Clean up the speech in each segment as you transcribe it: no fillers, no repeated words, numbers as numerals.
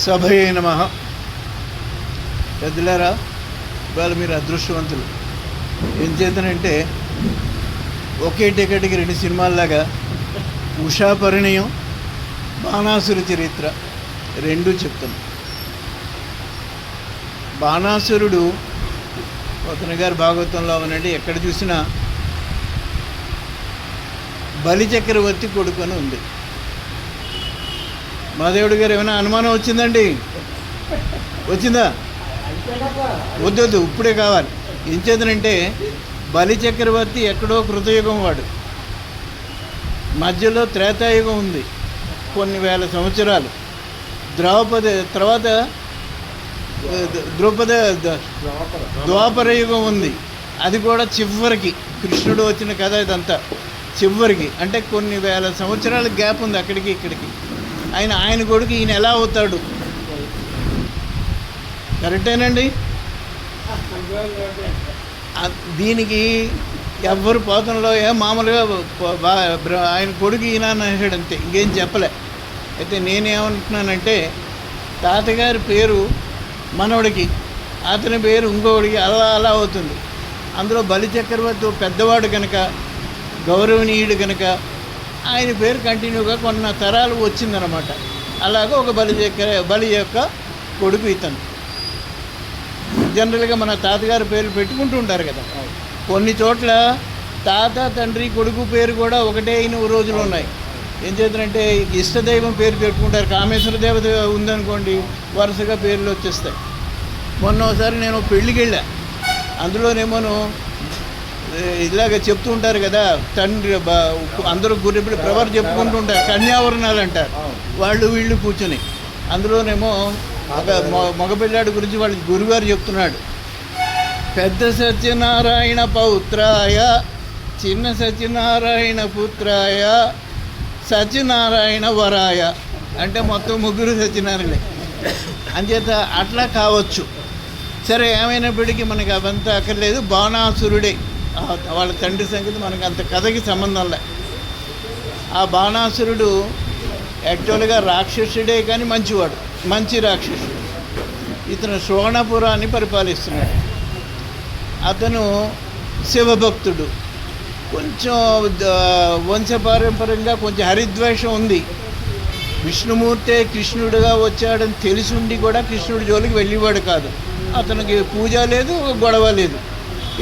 సభయే నమః. పెద్దలారా, ఇవాళ మీరు అదృష్టవంతులు. ఏం చేతనంటే ఒకే టికెట్కి 2 సినిమాల్లాగా ఉషా పరిణయం, బాణాసుర చరిత్ర 2 చెప్తాను. బాణాసురుడు అతని గారు భాగవతంలో అవునండి, ఎక్కడ చూసినా బలి చక్రవర్తి కొడుకు అని ఉంది. మాదేవుడి గారు ఏమైనా అనుమానం వచ్చిందండి? వచ్చిందా? వద్దు, ఇప్పుడే కావాలి. ఏం చేతనంటే బలి చక్రవర్తి ఎక్కడో కృతయుగం వాడు, మధ్యలో త్రేతాయుగం ఉంది, కొన్ని వేల సంవత్సరాలు. ద్రౌపది తర్వాత ద్వాపర యుగం ఉంది, అది కూడా చివరికి కృష్ణుడు వచ్చిన కథ. ఇదంతా చివరికి అంటే కొన్ని వేల సంవత్సరాల గ్యాప్ ఉంది అక్కడికి ఇక్కడికి. ఆయన కొడుకు ఈయన ఎలా అవుతాడు? కరెక్టేనండి. దీనికి ఎవ్వరు పోతంలో మామూలుగా ఆయన కొడుకు ఈయన అన్నాడు అంతే, ఇంకేం చెప్పలే. అయితే నేనేమంటున్నానంటే తాతగారి పేరు మనవడికి, అతని పేరు ఇంకొకడికి, అలా అవుతుంది. అందులో బలి చక్రవర్తి పెద్దవాడు కనుక, గౌరవనీయుడు కనుక ఆయన పేరు కంటిన్యూగా కొన్న తరాలు వచ్చిందనమాట. అలాగే ఒక బలి యొక్క కొడుకు ఇతను. జనరల్గా మన తాతగారి పేర్లు పెట్టుకుంటూ ఉంటారు కదా. కొన్ని చోట్ల తాత తండ్రి కొడుకు పేరు కూడా ఒకటే అయిన రోజులు ఉన్నాయి. ఏం చేద్దంటే ఇష్టదైవం పేరు పెట్టుకుంటారు. కామేశ్వర దేవత ఉందనుకోండి, వరుసగా పేర్లు వచ్చేస్తాయి. మొన్న ఒకసారి నేను పెళ్ళికి వెళ్ళా, అందులోనేమోను ఇలాగ చెప్తూ ఉంటారు కదా, తండ్రి అందరూ గుర్రెప్పుడు ప్రవర్ చెప్పుకుంటూ ఉంటారు, కన్యావరణాలు అంటారు వాళ్ళు వీళ్ళు కూర్చొని. అందులోనేమో ఒక మగపిల్లాడి గురించి వాళ్ళ గురుగారు చెప్తున్నాడు, పెద్ద సత్యనారాయణ పౌత్రాయ, చిన్న సత్యనారాయణ పుత్రాయ, సత్యనారాయణ వరాయ. అంటే మొత్తం 3 సత్యనారాయణ. అంచేత అట్లా కావచ్చు. సరే, ఏమైనప్పటికీ మనకి అవంతా అక్కర్లేదు. బాణాసురుడే వాళ్ళ తండ్రి సంగతి మనకు అంత కథకి సంబంధం లే. ఆ బాణాసురుడు యాక్చువల్గా రాక్షసుడే, కానీ మంచివాడు, మంచి రాక్షసుడు. ఇతను శోణపురాన్ని పరిపాలిస్తున్నాడు. అతను శివభక్తుడు. కొంచెం వంశపారంపర్యంగా కొంచెం హరిద్వేషం ఉంది. విష్ణుమూర్తే కృష్ణుడిగా వచ్చాడని తెలిసిండి కూడా కృష్ణుడి జోలికి వెళ్ళేవాడు కాదు. అతనికి పూజ లేదు, గొడవ లేదు,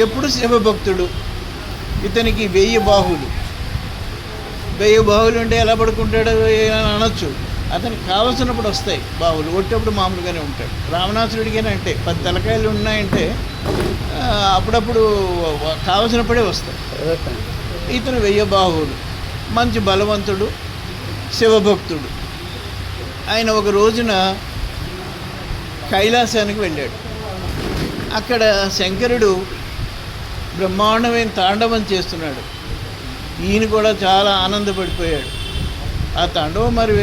ఎప్పుడు శివభక్తుడు. ఇతనికి 1000 బాహువులు. 1000 బాహువులు అంటే ఎలా పడుకుంటాడు అనొచ్చు. అతనికి కావలసినప్పుడు వస్తాయి బాహువులు, ఒట్టప్పుడు మామూలుగానే ఉంటాడు. రావణాసురుడికైనా అంటే 10 తలకాయలు ఉన్నాయంటే అప్పుడప్పుడు కావలసినప్పుడే వస్తాయి. ఇతను 1000 బాహువులు, మంచి బలవంతుడు, శివభక్తుడు. ఆయన ఒక రోజున కైలాసానికి వెళ్ళాడు. అక్కడ శంకరుడు బ్రహ్మాండమైన తాండవం చేస్తున్నాడు. ఈయన కూడా చాలా ఆనందపడిపోయాడు. ఆ తాండవం మరి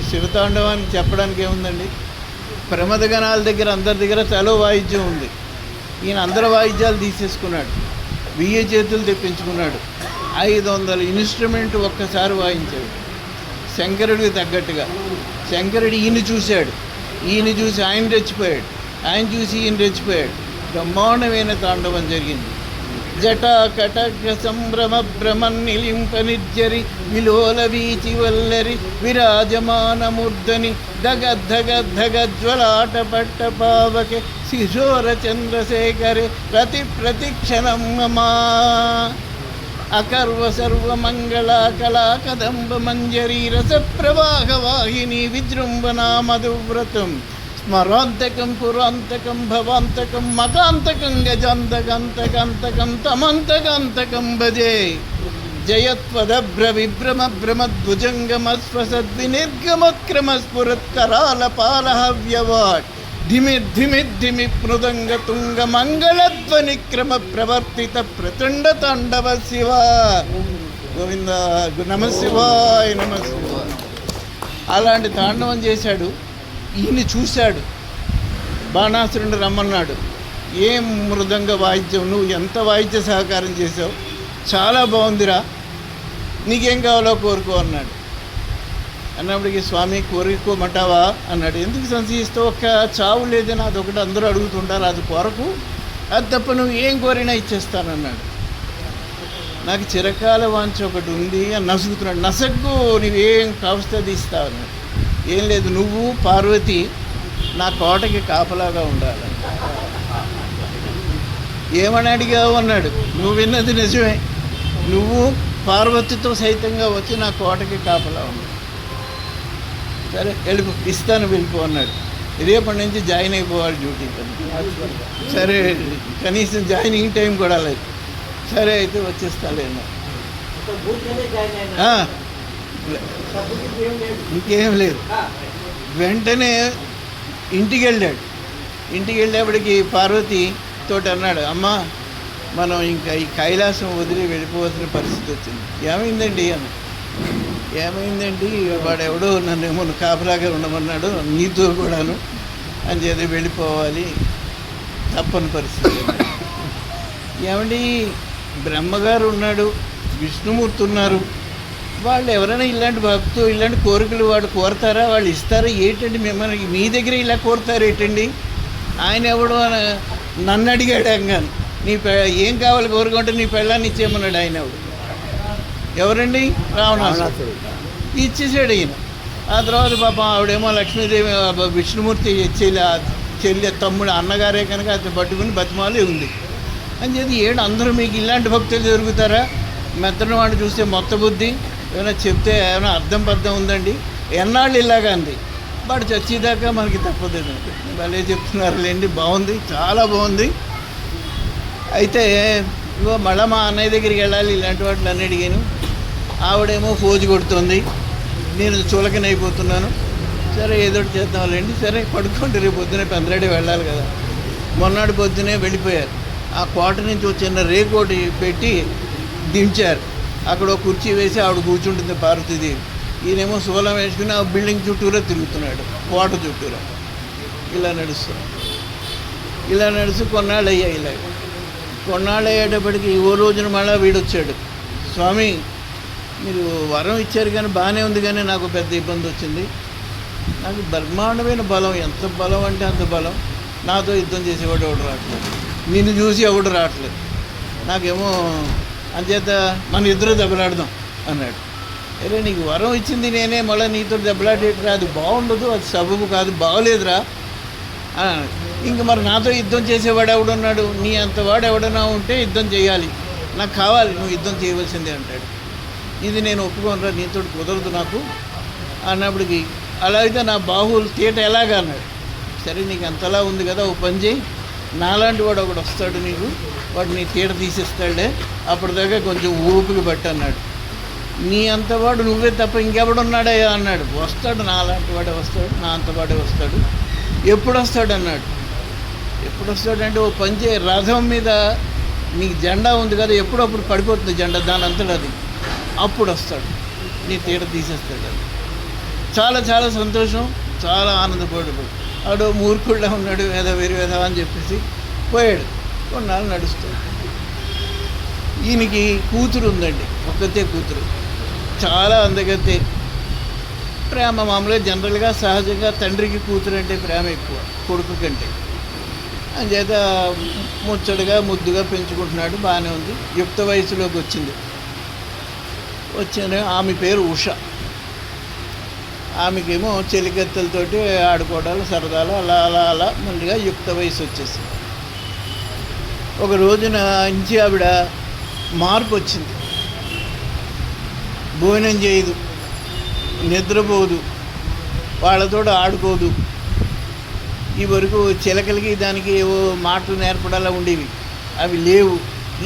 శివతాండవానికి చెప్పడానికి ఏముందండి, ప్రమదగణాల దగ్గర అందరి దగ్గర తలో వాయిద్యం ఉంది. ఈయన అందరి వాయిద్యాలు తీసేసుకున్నాడు, 1000 చేతులు తెప్పించుకున్నాడు, 500 ఇన్స్ట్రుమెంట్ ఒక్కసారి వాయించాడు శంకరుడికి తగ్గట్టుగా. శంకరుడు ఈయన చూశాడు, ఈయన చూసి ఆయన రెచ్చిపోయాడు, ఆయన చూసి ఈయన రెచ్చిపోయాడు. బ్రహ్మాండమైన తాండవం జరిగింది. జటా కటక సంభ్రమ భ్రమన్నిలింప నిర్జరి విలోల వీచి వల్లరి విరాజమానమూర్ధని ధగ జ్వలాట పావకే శిశోర చంద్రశేఖరే ప్రతిక్షణం మమా అకర్వ సర్వమంగళ కళా కదంబ మంజరీ రస ప్రవాహ వాహిని విజృంభణా మధువ్రతం స్మరాంతకం పురాంతకం భవాంతకం మకాంతకం గజాంతకంతకంతకం తమంతకంతకం భజే జయత్వదభ్ర విభ్రమ భ్రమద్భుజంగమస్వసద్వినిర్గమక్రమ స్ఫురత్కరాలపాలహవ్యవాట్ ధిమిర్ధిమిర్ధిమి మృదంగ తుంగ మంగళధ్వనిక్రమ ప్రవర్తిత ప్రచండ తాండవ శివ గోవింద నమశివాయ నమశివాయ. అలాంటి తాండవం చేశాడు. ఈయన చూశాడు, బాణాసురుడిని రమ్మన్నాడు. ఏం మృదంగ వాయిద్యం, నువ్వు ఎంత వాయిద్య సహకారం చేసావు, చాలా బాగుందిరా, నీకేం కావాలో కోరుకో అన్నాడు. అన్నప్పటికీ స్వామి కోరుకోమంటావా అన్నాడు. ఎందుకు సంశయిస్తావు, ఒక్క చావు లేదని అదొకటి అందరూ అడుగుతుంటారు, అది కొరకు, అది తప్ప నువ్వు ఏం కోరినా ఇచ్చేస్తానన్నాడు. నాకు చిరకాల వాంఛ ఒకటి ఉంది అని నసుగుతున్నాడు. నసగ్గు, నువ్వేం కావస్తే అది ఇస్తావు అన్నాడు. ఏం లేదు, నువ్వు పార్వతి నా కోటకి కాపలాగా ఉండాలి. ఏమని అడిగావు అన్నాడు. నువ్వు విన్నది నిజమే, నువ్వు పార్వతితో సైతంగా వచ్చి నా కోటకి కాపలా ఉన్నాడు. సరే వెళ్ళిపో, ఇస్తాను వెళ్ళిపో అన్నాడు. రేపటి నుంచి జాయిన్ అయిపోవాలి డ్యూటీకి. సరే కనీసం జాయినింగ్ టైం కూడా లేదు. సరే అయితే వచ్చేస్తాలే అన్నాడు. ఇంకేం లేదు. వెంటనే ఇంటికి వెళ్ళాడు. ఇంటికి వెళ్ళేప్పటికి పార్వతి తోటి అన్నాడు, అమ్మ మనం ఇంకా ఈ కైలాసం వదిలి వెళ్ళిపోవాల్సిన పరిస్థితి వచ్చింది. ఏమైందండి అని. ఏమైందండి, వాడెవడో నన్ను ఏమో కాపలాగా ఉండమన్నాడు, నీతో కూడాను అని చెప్పి వెళ్ళిపోవాలి, తప్పని పరిస్థితి. ఏమండి, బ్రహ్మగారు ఉన్నాడు, విష్ణుమూర్తి ఉన్నారు, వాళ్ళు ఎవరైనా ఇలాంటి భక్తులు ఇలాంటి కోరికలు వాడు కోరతారా, వాళ్ళు ఇస్తారా ఏంటండి, మిమ్మల్ని మీ దగ్గర ఇలా కోరుతారు ఏంటండి, ఆయన ఎవడో నన్ను అడిగాడు అంగాను, ఏం కావాలి కోరుకుంటే నీ పెళ్ళాన్ని ఇచ్చేయమన్నాడు ఆయన. ఎవరండి, రావణాసురుడు. ఇచ్చేసాడు ఈయన. ఆ తర్వాత పాపం ఆవిడేమో లక్ష్మీదేవి విష్ణుమూర్తి చెల్లి తమ్ముడు అన్నగారే కనుక అతను పట్టుకుని బతిమాలి ఉంది అని చెప్పి అందరూ మీకు ఇలాంటి భక్తులు దొరుకుతారా, మెత్తన వాడు చూస్తే మొత్త బుద్ధి, ఏమైనా చెప్తే ఏమైనా అర్థం పర్థం ఉందండి, ఎన్నాళ్ళు ఇలాగా అంది, వాడు చచ్చేదాకా మనకి తప్పదు. భలే చెప్తున్నారులేండి, బాగుంది, చాలా బాగుంది. అయితే ఇగో మళ్ళీ మా అన్నయ్య దగ్గరికి వెళ్ళాలి, ఇలాంటి వాటిని అన్నీ అడిగాను. ఆవిడేమో ఫోజు కొడుతుంది, నేను చులకనైపోతున్నాను. సరే ఏదో చేద్దాంలేండి, సరే పడుకోండి, రేపు పొద్దునే పెందరాడే వెళ్ళాలి కదా. మొన్నటి పొద్దునే వెళ్ళిపోయారు. ఆ కోట నుంచి వచ్చిన రేకోటి పెట్టి దించారు. అక్కడ ఒక కుర్చీ వేసి ఆవిడ కూర్చుంటుంది పార్వతీదేవి. ఈయనేమో శూలం వేసుకుని ఆ బిల్డింగ్ చుట్టూరా తిరుగుతున్నాడు, కోట చుట్టూరా ఇలా నడుస్తూ కొన్నాళ్ళు అయ్యాయి. ఇలాగ కొన్నాళ్ళు అయ్యేటప్పటికి ఓ రోజున మళ్ళీ వీడొచ్చాడు. స్వామి మీరు వరం ఇచ్చారు కానీ బాగానే ఉంది, కానీ నాకు పెద్ద ఇబ్బంది వచ్చింది. నాకు బ్రహ్మాండమైన బలం, ఎంత బలం అంటే అంత బలం. నాతో యుద్ధం చేసేవాడు ఎవడు రావట్లేదు, నిన్ను చూసి ఎవడు రావట్లేదు. నాకేమో అంచేత మన ఇద్దరు దెబ్బలాడదాం అన్నాడు. అరే నీకు వరం ఇచ్చింది నేనే, మళ్ళీ నీతో దెబ్బలాడేట్రా, అది బాగుండదు, అది సబబు కాదు, బాగోలేదురా. ఇంక మరి నాతో యుద్ధం చేసేవాడు ఎవడున్నాడు, నీ అంతవాడు ఎవడన్నా ఉంటే యుద్ధం చేయాలి, నాకు కావాలి, నువ్వు యుద్ధం చేయవలసిందే అంటాడు. ఇది నేను ఒప్పుకోనరా, నీతో కుదరదు నాకు అన్నప్పటికి, అలా అయితే నా బాహువులు తీట ఎలాగా అన్నాడు. సరే నీకు అంతలా ఉంది కదా, ఓ పని చేయి, నాలాంటి వాడు ఒకడు వస్తాడు, నీకు వాడు నీ తీట తీసేస్తాడే, అప్పటిదాకా కొంచెం ఊపికి పట్టు అన్నాడు. నీ అంతవాడు నువ్వే తప్ప ఇంకెవడున్నాడయ్యా అన్నాడు. వస్తాడు, నాలాంటి వాడే వస్తాడు, నా అంతవాడే వస్తాడు. ఎప్పుడు వస్తాడు అన్నాడు. ఎప్పుడు వస్తాడంటే, ఓ పంచే రథం మీద నీకు జెండా ఉంది కదా, ఎప్పుడప్పుడు పడిపోతుంది జెండా, దాని అంతటా అది, అప్పుడు వస్తాడు, నీ తీట తీసేస్తాడు. అది చాలా చాలా సంతోషం, చాలా ఆనందపడు. ఆడు మూర్ఖుడిలా ఉన్నాడు, వేద అని చెప్పేసి పోయాడు. కొన్నాళ్ళు నడుస్తాడు. ఈయనకి కూతురు ఉందండి, ఒక్కతే కూతురు, చాలా అందగతే. ప్రేమ మామూలుగా జనరల్గా సహజంగా తండ్రికి కూతురు అంటే ప్రేమ ఎక్కువ కొడుకు కంటే. అంచేత ముచ్చటగా ముద్దుగా పెంచుకుంటున్నాడు, బాగానే ఉంది. యుక్త వయసులోకి వచ్చింది. ఆమె పేరు ఉష. ఆమెకేమో చెలికత్తెలతోటి ఆడుకోవడాలు సరదాలు అలా అలా అలా ముందుగా యుక్త వయసు వచ్చేసింది. ఒక రోజున నుంచి ఆవిడ మార్పు వచ్చింది. భోజనం చేయదు, నిద్రపోదు, వాళ్ళతో ఆడుకోదు. ఈ వరకు చిలకలకి దానికి ఏవో మాటలు నేర్పడాలా ఉండేవి, అవి లేవు,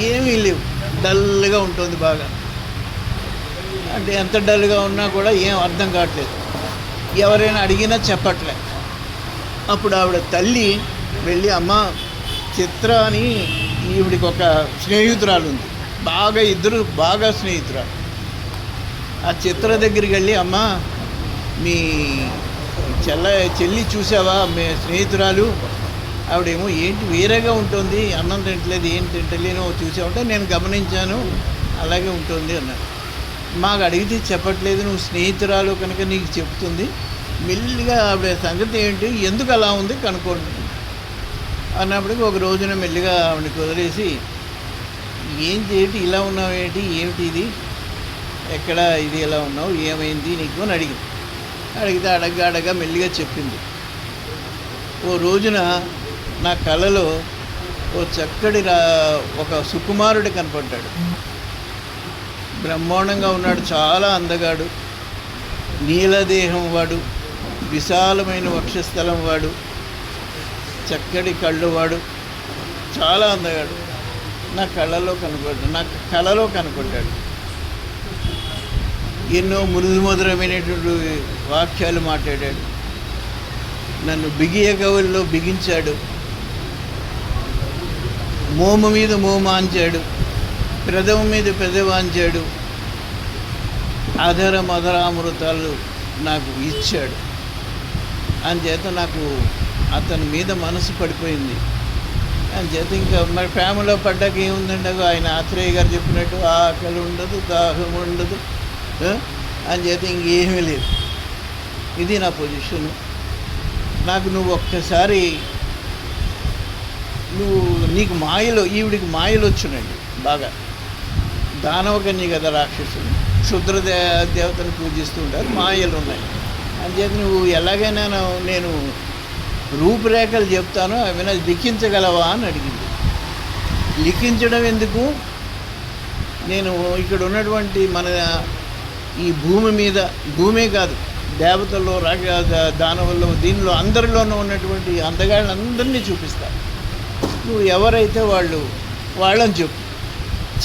ఏమీ లేవు. డల్గా ఉంటుంది బాగా. అంటే ఎంత డల్గా ఉన్నా కూడా ఏం అర్థం కావట్లేదు, ఎవరైనా అడిగినా చెప్పట్లే. అప్పుడు ఆవిడ తల్లి వెళ్ళి, అమ్మ చిత్ర అని ఈవిడికి ఒక స్నేహితురాలు ఉంది, ఇద్దరు బాగా స్నేహితురాలు. ఆ చిత్ర దగ్గరికి వెళ్ళి, అమ్మ మీ చెల్లి చూసావా, మీ స్నేహితురాలు, ఆవిడేమో ఏంటి వేరేగా ఉంటుంది, అన్నం తింటలేదు, ఏం తింటలేనో చూసావంటే, నేను గమనించాను, అలాగే ఉంటుంది అన్నాడు. మాకు అడిగితే చెప్పట్లేదు, నువ్వు స్నేహితురాలు కనుక నీకు చెప్తుంది, మెల్లిగా ఆవిడ సంగతి ఏంటి, ఎందుకు అలా ఉంది కనుక్కోండి అన్నప్పటికీ ఒక రోజున మెల్లిగా ఆవిడని కుదిరేసి, ఏంటి ఇలా ఉన్నావు, ఏమిటి ఇది, ఎక్కడ ఇది ఎలా ఉన్నావు, ఏమైంది నీకు అని అడిగితే అడగగా మెల్లిగా చెప్పింది. ఓ రోజున నా కళలో ఓ చక్కటి ఒక సుకుమారుడు కనపడ్డాడు. బ్రహ్మాండంగా ఉన్నాడు, చాలా అందగాడు, నీలదేహం వాడు, విశాలమైన వక్షస్థలం వాడు, చక్కటి కళ్ళు వాడు, చాలా అందగాడు. నా కళలో కనపడ్డాడు. ఎన్నో మృదుమధురమైనటువంటి వాక్యాలు మాట్లాడాడు. నన్ను బిగియ కవుల్లో బిగించాడు, మోము మీద మోమాంచాడు, పెదవు మీద పెదవాంచాడు, అధర మధురామృతాలు నాకు ఇచ్చాడు. అందుచేత నాకు అతని మీద మనసు పడిపోయింది. అందుచేత ఇంకా మరి ప్రేమలో పడ్డాక ఏముందండి, ఆయన ఆత్రేయ గారు చెప్పినట్టు ఆకలి ఉండదు, దాహం ఉండదు, అందుచేత ఇంకేమీ లేదు. ఇది నా పొజిషను. నాకు నువ్వు ఒక్కసారి నీకు మాయలో, ఈవిడికి మాయలు వచ్చునండి బాగా. దానవకన్య కదా రాక్షసుడు, క్షుద్ర దేవతను పూజిస్తూ ఉంటారు, మాయలు ఉన్నాయి. అందుచేత నువ్వు ఎలాగైనా నేను రూపురేఖలు చెప్తాను, అవి లిఖించగలవా అని అడిగింది. లిఖించడం ఎందుకు, నేను ఇక్కడ ఉన్నటువంటి మన ఈ భూమే కాదు, దేవతల్లో దానవుల్లో దీనిలో అందరిలోనూ ఉన్నటువంటి అందగాళ్ళందరినీ చూపిస్తా. నువ్వు ఎవరైతే వాళ్ళని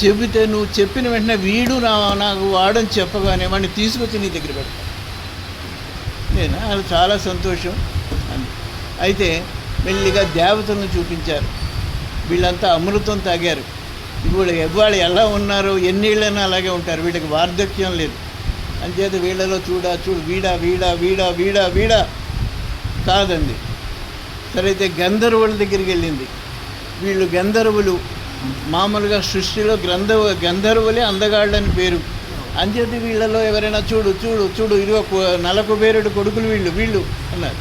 చెబితే నువ్వు చెప్పిన వెంటనే వీడు నాకు వాడని చెప్పగానే వాడిని తీసుకొచ్చి నీ దగ్గర పెడతా. నేను అది చాలా సంతోషం అని. అయితే మెల్లిగా దేవతలను చూపించారు. వీళ్ళంతా అమృతం తాగారు. ఇప్పుడు వాళ్ళు ఎలా ఉన్నారో ఎన్నేళ్ళైనా అలాగే ఉంటారు, వీళ్ళకి వార్ధక్యం లేదు. అంచేత వీళ్ళలో చూడు వీడా వీడా వీడా వీడా వీడా కాదండి. సరే, అయితే గంధర్వుల దగ్గరికి వెళ్ళింది. వీళ్ళు గంధర్వులు, మామూలుగా సృష్టిలో గంధర్వులే అందగాళ్ళని పేరు. అంచేత వీళ్ళలో ఎవరైనా చూడు ఇదిగో నలకుబేరుడు కొడుకులు వీళ్ళు అన్నారు.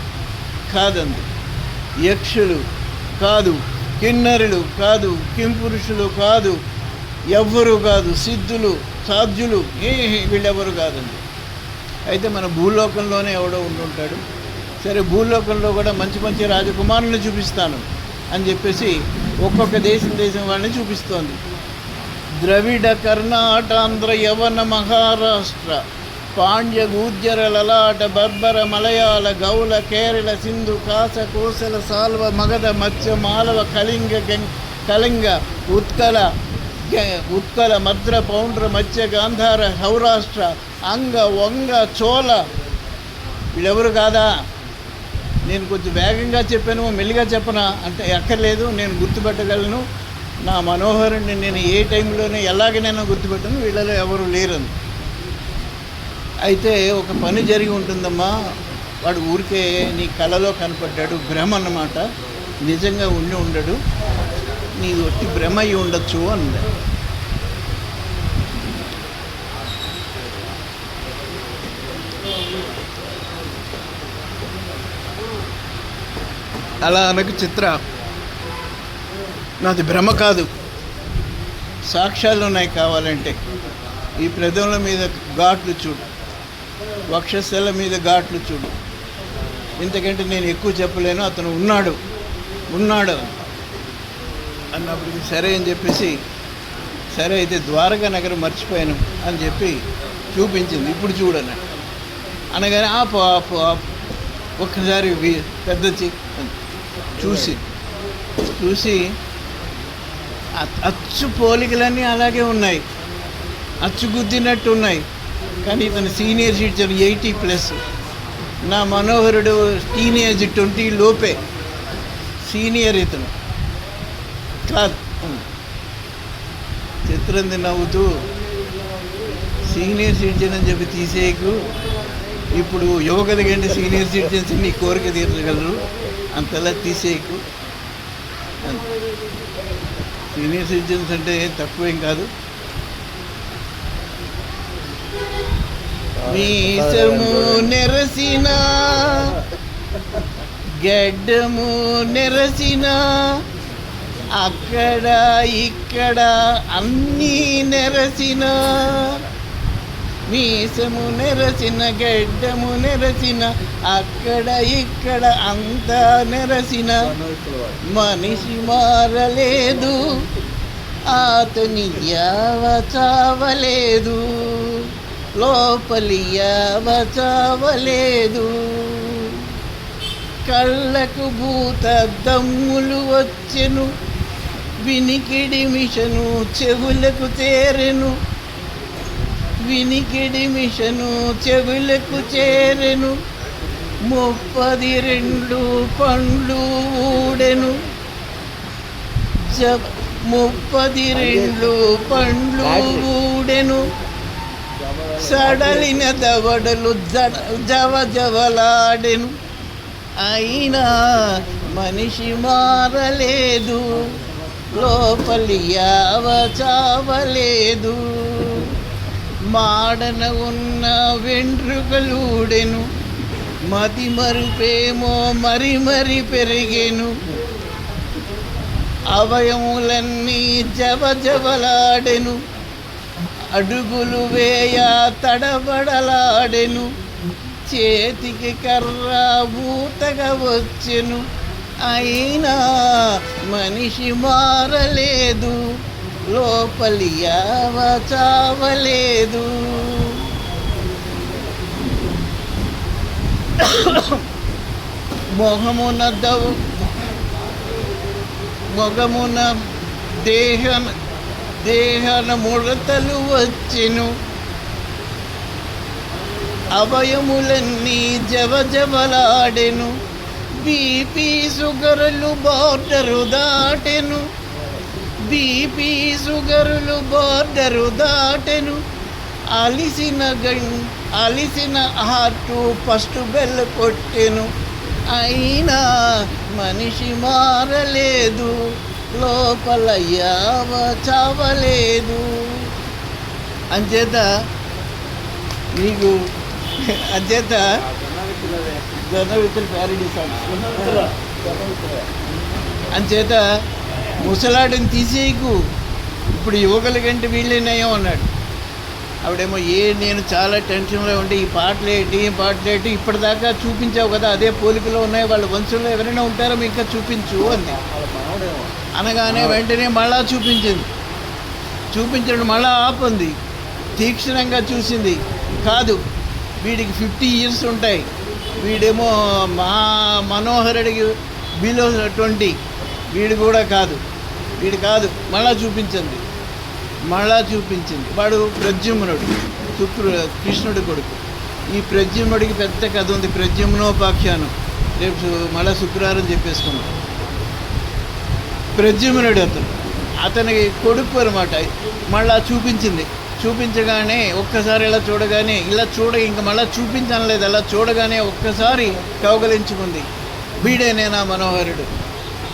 కాదండి. యక్షులు కాదు, కిన్నరులు కాదు, కింపురుషులు కాదు, ఎవ్వరు కాదు, సిద్ధులు సాధ్యులు వీళ్ళెవరు కాదండి. అయితే మన భూలోకంలోనే ఎవడో ఉండుంటాడు. సరే, భూలోకంలో కూడా మంచి మంచి రాజకుమారులను చూపిస్తాను అని చెప్పేసి ఒక్కొక్క దేశం వాళ్ళని చూపిస్తోంది. ద్రవిడ, కర్ణాటాంధ్ర, యవన, మహారాష్ట్ర, పాండ్య, గుజ్జర, లలాట, బర్బర, మలయాళ, గౌల, కేరళ, సింధు, కాస, కోసల, సాల్వ, మగధ, మత్స్య, మాలవ, కళింగ, ఉత్కల, మద్ర, పౌండ్ర, మత్స్య, గాంధార, సౌరాష్ట్ర, అంగ, వంగ, చోళ వీళ్ళెవరు కాదా? నేను కొంచెం వేగంగా చెప్పాను, మెల్లిగా చెప్పనా అంటే అక్కర్లేదు, నేను గుర్తుపెట్టగలను. నా మనోహరుణ్ణి నేను ఏ టైంలోనే ఎలాగైనా గుర్తుపెట్టను, వీళ్ళలో ఎవరు లేరని. అయితే ఒక పని జరిగి ఉంటుందమ్మా, వాడు ఊరికే నీ కళలో కనపడ్డాడు, భ్రమ అన్నమాట, నిజంగా ఉండడు, నీది ఒట్టి భ్రమ అయి ఉండొచ్చు అంది. అలా అనకు చిత్ర, నాది భ్రమ కాదు, సాక్ష్యాలు ఉన్నాయి. కావాలంటే ఈ పెదవుల మీద ఘాట్లు చూడు, వక్షస్థల మీద ఘాట్లు చూడు, ఇంతకంటే నేను ఎక్కువ చెప్పలేను. అతను ఉన్నాడు అన్నప్పటికీ సరే అని చెప్పేసి, సరే అయితే ద్వారకా నగరం మర్చిపోయాను అని చెప్పి చూపించింది. ఇప్పుడు చూడని అనగానే ఆపు ఒక్కసారి పెద్ద చూసి అచ్చు పోలికలన్నీ అలాగే ఉన్నాయి, అచ్చు గుద్దినట్టు ఉన్నాయి. కానీ ఇతను సీనియర్ సిటిజన్ 80+, నా మనోహరుడు టీనేజ్ 20 లోపే, సీనియర్ ఇతను కాదు. చిత్రంది నవ్వుతూ, సీనియర్ సిటిజన్ అని చెప్పి తీసేయకు, ఇప్పుడు యువకుల కంటే సీనియర్ సిటిజన్స్ నీ కోరిక తీర్చగలరు, అంతలా తీసేయకు. సీనియర్ సిటిజన్స్ అంటే తక్కువేం కాదు. మీసము నెరసిన గడ్డము నెరసిన అక్కడ ఇక్కడ అన్నీ నెరసిన మీసము నెరసిన గడ్డము నెరసిన అక్కడ ఇక్కడ అంతా నెరసిన మనిషి మారలేదు అతని యావ చావలేదు లోపలి యావ చావలేదు కళ్ళకు భూత దమ్ములు వచ్చెను వినికిడి మిషను చెవులకు చేరెను వినికిడి మిషను చెవులకు చేరెను 32 పండ్లు ఊడెను 32 పండ్లు ఊడెను సడలిన దవడలు జవజవలాడెను అయినా మనిషి మారలేదు లోపలి యావ చావలేదు మాడన ఉన్న వెంట్రుకలూడెను మతి మరుపేమో మరి పెరిగెను అవయములన్నీ జవజవలాడెను అడుగులు వేయ తడబడలాడెను చేతికి కర్ర ఊతగా వచ్చెను అయినా మనిషి మారలేదు లోపలి యావ చావలేదు మొగమున దేహన ముడతలు వచ్చెను అవయములన్నీ జవజవలాడెను బీపీ షుగరులు బార్డరు దాటెను బీపీ షుగరులు బార్డరు దాటెను అలిసిన హార్టు ఫస్ట్ బెల్ కొట్టెను అయినా మనిషి మారలేదు లోపల యావ చావలేదు అంచేత మీకు అంచేత జనవితులు ప్యారడీస్ అంచేత ముసలాడిని తీసేయకు ఇప్పుడు యువకుల కంటే వీళ్ళే నయం అన్నాడు ఆవిడేమో నేను చాలా టెన్షన్లో ఉంటే ఈ పాటలేటి ఇప్పటిదాకా చూపించావు కదా అదే పోలికలో ఉన్నాయి వాళ్ళ వంశంలో ఎవరైనా ఉంటారో ఇంకా చూపించు అంది అనగానే వెంటనే మళ్ళా చూపించడం మళ్ళా ఆపుంది తీక్షణంగా చూసింది కాదు వీడికి 50 years ఉంటాయి వీడేమో మనోహరుడికి బిలో 20 వీడు కూడా కాదు మళ్ళా చూపించింది వాడు ప్రద్యుమ్నుడు కృష్ణుడి కొడుకు ఈ ప్రద్యుమ్నుడికి పెద్ద కథ ఉంది ప్రద్యుమ్నోపాఖ్యానం రేపు మళ్ళా శుక్రవారం చెప్పేసుకున్నాం ప్రద్యుమ్నుడు అతనికి కొడుకు అనమాట మళ్ళా చూపించగానే ఒక్కసారి ఇలా చూడగానే ఇంకా మళ్ళీ చూపించనలేదు అలా చూడగానే ఒక్కసారి కౌగలించుకుంది వీడేనే నా మనోహరుడు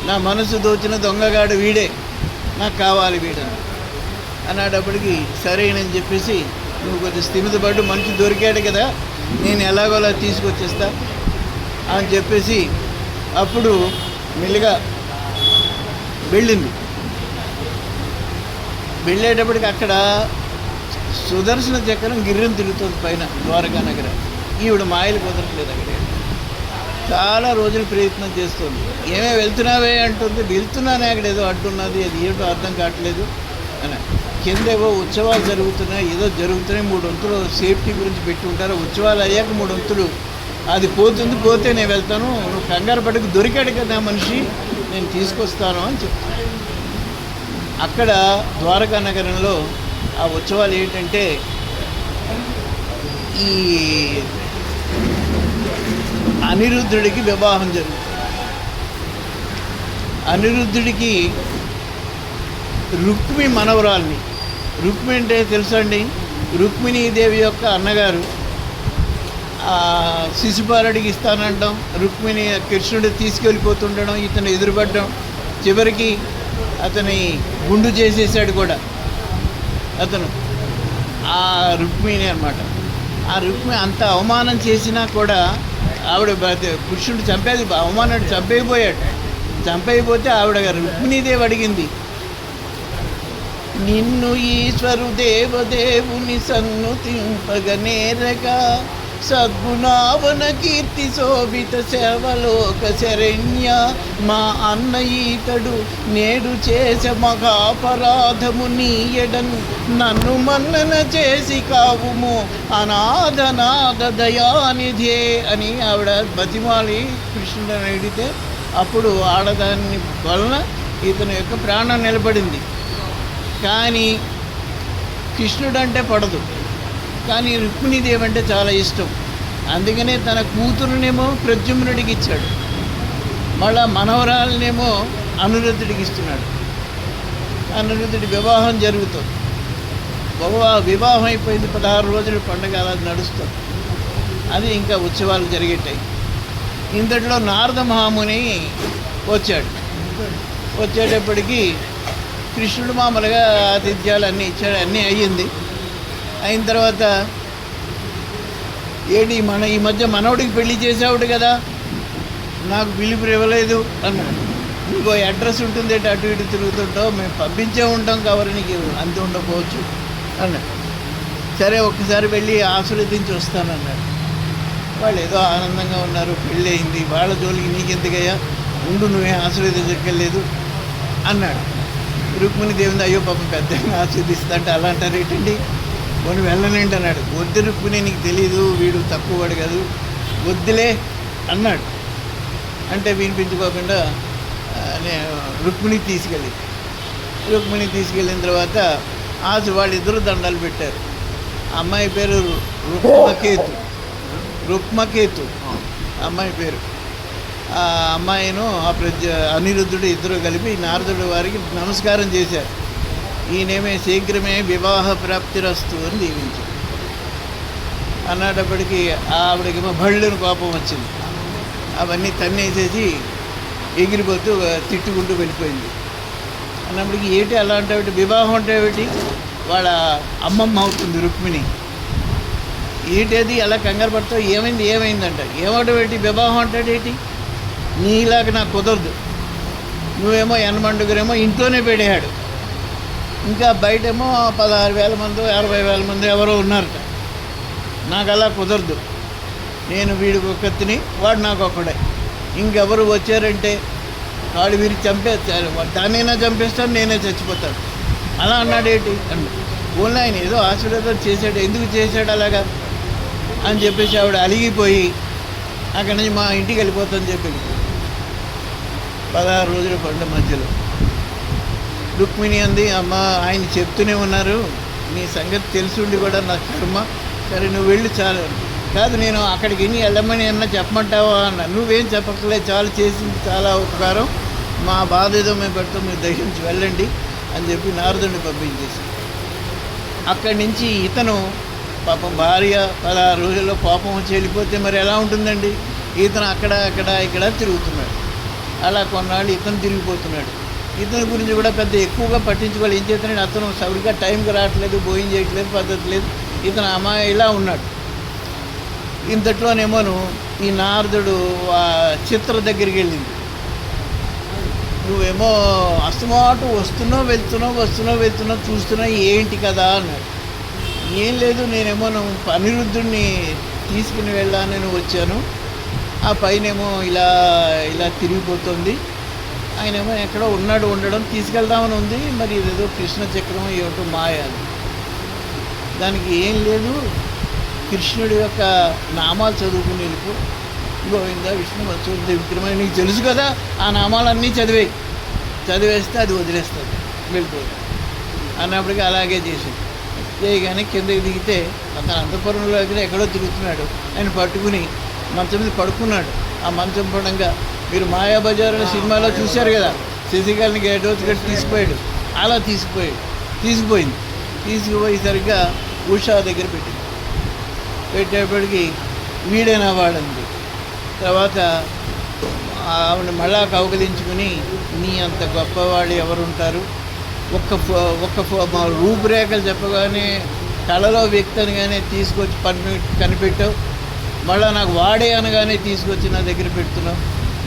నా మనసు దోచిన దొంగగాడు వీడే నాకు కావాలి వీడని అన్నప్పటికీ సరేనని చెప్పేసి నువ్వు కొంచెం స్థిమితపడ్డు మనిషి దొరికాడు కదా నేను ఎలాగోలా తీసుకొచ్చేస్తా అని చెప్పేసి అప్పుడు మెల్లిగా వెళ్ళేటప్పటికి అక్కడ సుదర్శన చక్రం గిర్రం తిరుగుతుంది పైన ద్వారకా నగరం ఈవిడ మాయలు కుదరట్లేదు అక్కడ చాలా రోజులు ప్రయత్నం చేస్తుంది వెళ్తున్నావే అంటుంది వెళ్తున్నానే అక్కడ ఏదో అడ్డున్నది అది ఏమిటో అర్థం కావట్లేదు అని కింద ఏవో ఉత్సవాలు జరుగుతున్నాయి 3 వంతులు సేఫ్టీ గురించి పెట్టి ఉంటారు ఉత్సవాలు అయ్యాక 3 వంతులు అది పోతే నేను వెళ్తాను నువ్వు కంగారు పట్టుకు దొరికాడు కదా మనిషి నేను తీసుకొస్తాను అని చెప్తాను అక్కడ ద్వారకా నగరంలో ఆ ఉత్సవాలు ఏంటంటే ఈ అనిరుద్ధుడికి వివాహం జరుగుతుంది అనిరుద్ధుడికి రుక్మి మనవరాల్ని రుక్మి అంటే తెలుసండి రుక్మిణీదేవి యొక్క అన్నగారు శిశుపాలుడికి ఇస్తానంటాం రుక్మిణి కృష్ణుడు తీసుకెళ్ళిపోతుండడం ఇతను ఎదురుపడ్డం చివరికి అతని గుండు చేసేసాడు కూడా అతను ఆ రుక్మిణి అన్నమాట ఆ రుక్మిణి అంత అవమానం చేసినా కూడా ఆవిడ పురుషుడు చంపేది అవమానం చంపైపోయాడు. చంపైపోతే ఆవిడ రుక్మిణీదేవి అడిగింది, నిన్ను ఈశ్వరు దేవదేవుని సన్నుతింపగనేరగా సద్గుణావన కీర్తి శోభిత సేవలోక శరణ్య మా అన్న ఈతడు నేడు చేసే మహాపరాధము నీయడను నన్ను మన్నన చేసి కావుము అనాథనాథ దయానిధే అని ఆవిడ బతిమాలి కృష్ణుడిని అడిగితే అప్పుడు ఆడదాని వలన ఇతని యొక్క ప్రాణం నిలబడింది. కానీ కృష్ణుడంటే పడదు, కానీ రుక్మిణీదేవి అంటే చాలా ఇష్టం. అందుకనే తన కూతురునేమో ప్రద్యుమ్నుడికి ఇచ్చాడు, మళ్ళా మనవరాలనేమో అనిరుద్ధుడికి ఇస్తున్నాడు. అనిరుద్ధుడి వివాహం జరుగుతుంది. వివాహం అయిపోయింది, 16 రోజుల పండుగ అలా నడుస్తుంది. అది ఇంకా ఉత్సవాలు జరిగేటాయి. ఇంతట్లో నారద మహాముని వచ్చాడు. వచ్చేటప్పటికి కృష్ణుడు మామూలుగా ఆతిథ్యాలు అన్నీ ఇచ్చాడు, అన్నీ అయ్యింది. అయిన తర్వాత ఈ మధ్య మనవడికి పెళ్లి చేసావుడు కదా, నాకు పిలుపు ఇవ్వలేదు అన్నాడు. ఇంకో అడ్రస్ ఉంటుంది, అటు ఇటు తిరుగుతుంటావు, మేము పంపించే ఉంటాం కాబట్టి నీకు అంత ఉండకపోవచ్చు అన్నాడు. సరే ఒక్కసారి వెళ్ళి ఆశీర్వదించి వస్తానన్నాడు. వాళ్ళు ఏదో ఆనందంగా ఉన్నారు, పెళ్ళి అయింది, వాళ్ళ జోలికి నీకెందుకయ్యా, ఉండు, నువ్వే ఆశీర్వదించక్కర్లేదు అన్నాడు. రుక్మిణి దేవుని అయ్యో పాపం పెద్దగా ఆశీర్దిస్తా అంటే అలా అంటారు ఏంటండి, కొన్ని వెళ్ళనండి అన్నాడు. వద్దు రుక్మిణి, నీకు తెలీదు, వీడు తక్కువ వాడు కాదు, వద్దులే అన్నాడు. అంటే వినిపించుకోకుండా రుక్మిణి తీసుకెళ్ళిన తర్వాత వాళ్ళిద్దరూ దండాలు పెట్టారు. అమ్మాయి పేరు రుక్మకేతు అమ్మాయి పేరు. ఆ అమ్మాయిను అనిరుద్ధుడు ఇద్దరు కలిపి నారదుడు వారికి నమస్కారం చేశారు. ఈయనేమే శీఘ్రమే వివాహ ప్రాప్తిరస్తు అని దీవించారు. అన్నప్పటికీ ఆవిడకేమో భళ్ళుని కోపం వచ్చింది. అవన్నీ తన్నేసేసి ఎగిరిపోతూ తిట్టుకుంటూ వెళ్ళిపోయింది. అన్నప్పటికీ ఏంటి అలా అంటే వివాహం అంటే ఏమిటి, వాళ్ళ అమ్మమ్మ అవుతుంది రుక్మిణి. ఏంటది అలా కంగారు పడతావు, ఏమైందంట. ఏమంటే ఏంటి, వివాహం అంటే ఏంటి, నీలాగా నాకు కుదరదు. నువ్వేమో ఎనమండుగురేమో ఇంట్లోనే పెడేయాడు, ఇంకా బయటేమో 16,000 మందో 60,000 మంది ఎవరో ఉన్నారట. నాకు అలా కుదరదు. నేను వీడికి ఒక్కతిని, వాడు నాకు ఒక్కడే. ఇంకెవరు వచ్చారంటే వాడు వీరికి చంపేస్తారు, దాన్నైనా చంపేస్తాను, నేనే చచ్చిపోతాను అలా అన్నాడేంటి అండి. ఓన్లీ ఆయన ఏదో ఆశీర్వాదం చేశాడు, ఎందుకు చేశాడు అలాగా అని చెప్పేసి ఆవిడ అలిగిపోయి అక్కడి నుంచి మా ఇంటికి వెళ్ళిపోతాను చెప్పి 16 రోజుల పండుగ మధ్యలో రుక్మిణి అంది, అమ్మ ఆయన చెప్తూనే ఉన్నారు, నీ సంగతి తెలుసుండి కూడా నా కర్మ, సరే నువ్వు వెళ్ళి చాలు. కాదు, నేను అక్కడికి వెళ్ళమని అన్నా చెప్పమంటావా అన్న. నువ్వేం చెప్పక్కర్లేదు, చాలా చేసింది చాలా ఉపకారం, మా బాధ ఏదో మేము పెడతాం, మీరు దహించి వెళ్ళండి అని చెప్పి నారదుడిని పంపించేసి అక్కడి నుంచి ఇతను పాపం భార్య 16 రోజుల్లో పాపం వచ్చి వెళ్ళిపోతే మరి ఎలా ఉంటుందండి. ఇతను ఇక్కడ తిరుగుతున్నాడు. అలా కొన్నాళ్ళు ఇతను తిరిగిపోతున్నాడు. ఇతని గురించి కూడా పెద్ద ఎక్కువగా పట్టించుకోవాలి. ఏం చేస్తున్నాడు, అతను సరిగ్గా టైంకి రావట్లేదు, భోజనం చేయట్లేదు, పద్ధతి లేదు, ఇతను అమ్మాయి ఇలా ఉన్నాడు. ఇంతట్లోనేమోను ఈ నారదుడు చిత్ర దగ్గరికి వెళ్ళింది. నువ్వేమో అస్తమాటు వస్తున్నావు వెళ్తున్నావు చూస్తున్నావు ఏంటి కదా అన్నాడు. ఏం లేదు, నేనేమో అనిరుద్ధుడిని తీసుకుని వెళ్ళాలని వచ్చాను, ఆ పైనేమో ఇలా తిరిగిపోతుంది, ఆయనేమో ఎక్కడో ఉండడం తీసుకెళ్దామని ఉంది, మరి ఇదేదో కృష్ణ చక్రం ఏమిటో మాయ. దానికి ఏం లేదు, కృష్ణుడి యొక్క నామాలు చదువుకుని వెళ్ళిపో, గోవింద విష్ణు వత్స విక్రమని నీకు తెలుసు కదా, ఆ నామాలన్నీ చదివేస్తే అది వదిలేస్తుంది, వెళ్ళిపోతుంది అన్నప్పటికీ అలాగే చేసింది. చేయగానే కిందకి దిగితే అతను అంతఃపురంలో ఎక్కడో తిరుగుతున్నాడు. ఆయన పట్టుకుని మంచం మీద పడుకున్నాడు. ఆ మంచం పడంగా మీరు మాయాబజార్ అనే సినిమాలో చూశారు కదా, శశికళని గేటోచి కట్టి తీసుకుపోయాడు, అలా తీసుకుపోయింది. తీసుకుపోయేసరిగ్గా ఉషా దగ్గర పెట్టేప్పటికి వీడైనా వాడంది. తర్వాత ఆవిడ మళ్ళా కౌగలించుకుని, నీ అంత గొప్పవాళ్ళు ఎవరుంటారు, ఒక్క రూపురేఖలు చెప్పగానే కళలో వ్యక్తి అనగానే తీసుకొచ్చి కనిపెట్టావు, మళ్ళీ నాకు వాడే అనగానే తీసుకొచ్చి నా దగ్గర పెడుతున్నావు,